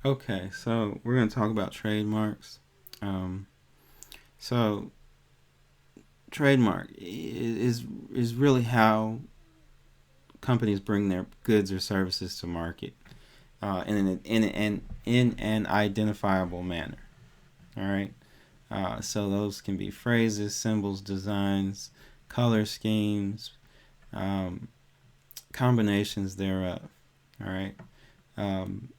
Okay, so we're going to talk about trademarks. Um, so trademark is really how companies bring their goods or services to market in an identifiable manner. All right. So those can be phrases, symbols, designs, color schemes, um, combinations thereof. All right. Um,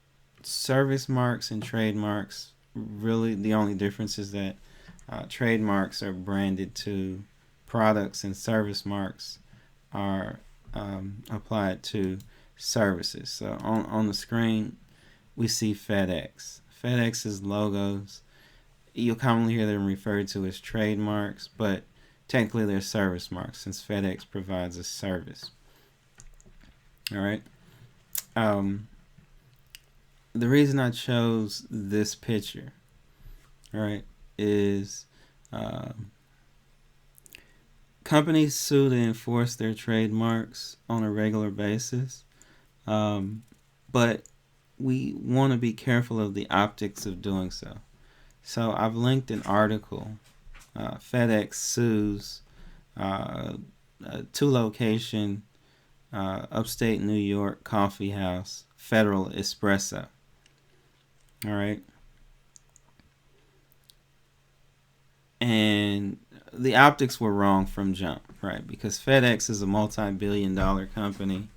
Service marks and trademarks, really the only difference is that trademarks are branded to products and service marks are applied to services. So on the screen, we see FedEx. FedEx's logos, you'll commonly hear them referred to as trademarks, but technically they're service marks since FedEx provides a service. All right. Um, the reason I chose this picture, all right, is companies sue to enforce their trademarks on a regular basis, but we want to be careful of the optics of doing so. So I've linked an article. FedEx sues a two-location upstate New York coffee house, Federal Espresso. All right, and the optics were wrong from jump, right? Because FedEx is a multi-billion-dollar company.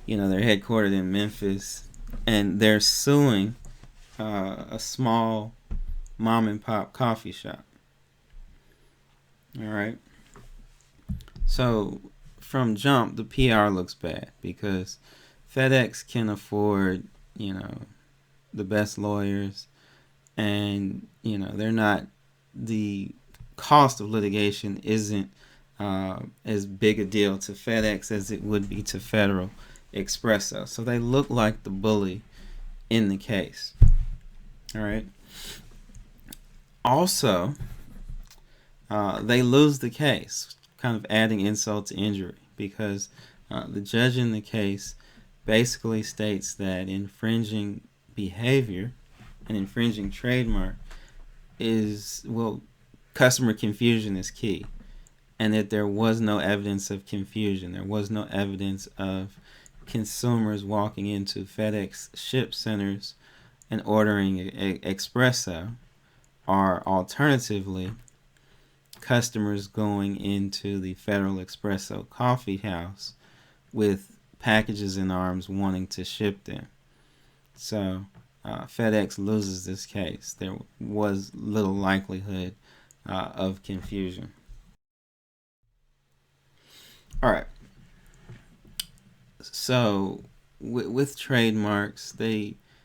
You know, they're headquartered in Memphis, and they're suing a small mom and pop coffee shop. All right. So from jump, the PR looks bad because FedEx can afford, you know, the best lawyers, and they're not the cost of litigation isn't as big a deal to FedEx as it would be to Federal Espresso. So they look like the bully in the case. All right. Also, they lose the case, kind of adding insult to injury, because the judge in the case basically states that infringing behavior and infringing trademark is, well, customer confusion is key, and that there was no evidence of confusion. There was no evidence of consumers walking into FedEx ship centers and ordering espresso, or alternatively, customers going into the Federal Espresso coffee house with packages in arms wanting to ship them. So FedEx loses this case. There was little likelihood of confusion. All right. So with trademarks, it's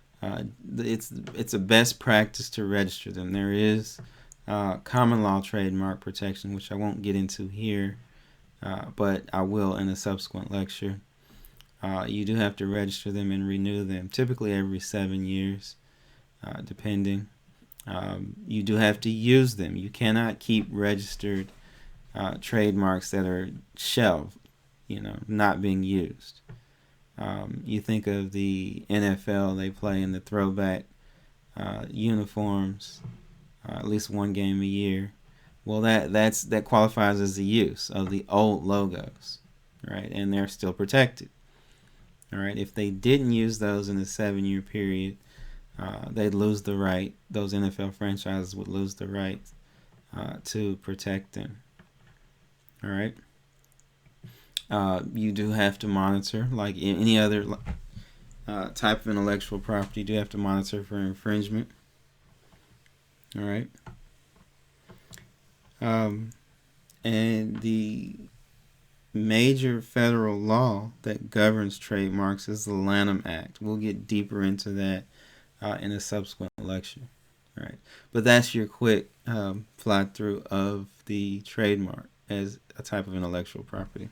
a best practice to register them. There is common law trademark protection, which I won't get into here, but I will in a subsequent lecture. You do have to register them and renew them, typically every 7 years, depending. You do have to use them. You cannot keep registered trademarks that are shelved, not being used. You think of the NFL, they play in the throwback uniforms, at least one game a year. Well, that qualifies as the use of the old logos, right? And they're still protected. All right. If they didn't use those in a 7-year period, they'd lose the right. Those NFL franchises would lose the right to protect them. All right. You do have to monitor, like in any other type of intellectual property. You do have to monitor for infringement. All right. And the major federal law that governs trademarks is the Lanham Act. We'll get deeper into that in a subsequent lecture. All right. But that's your quick fly through of the trademark as a type of intellectual property.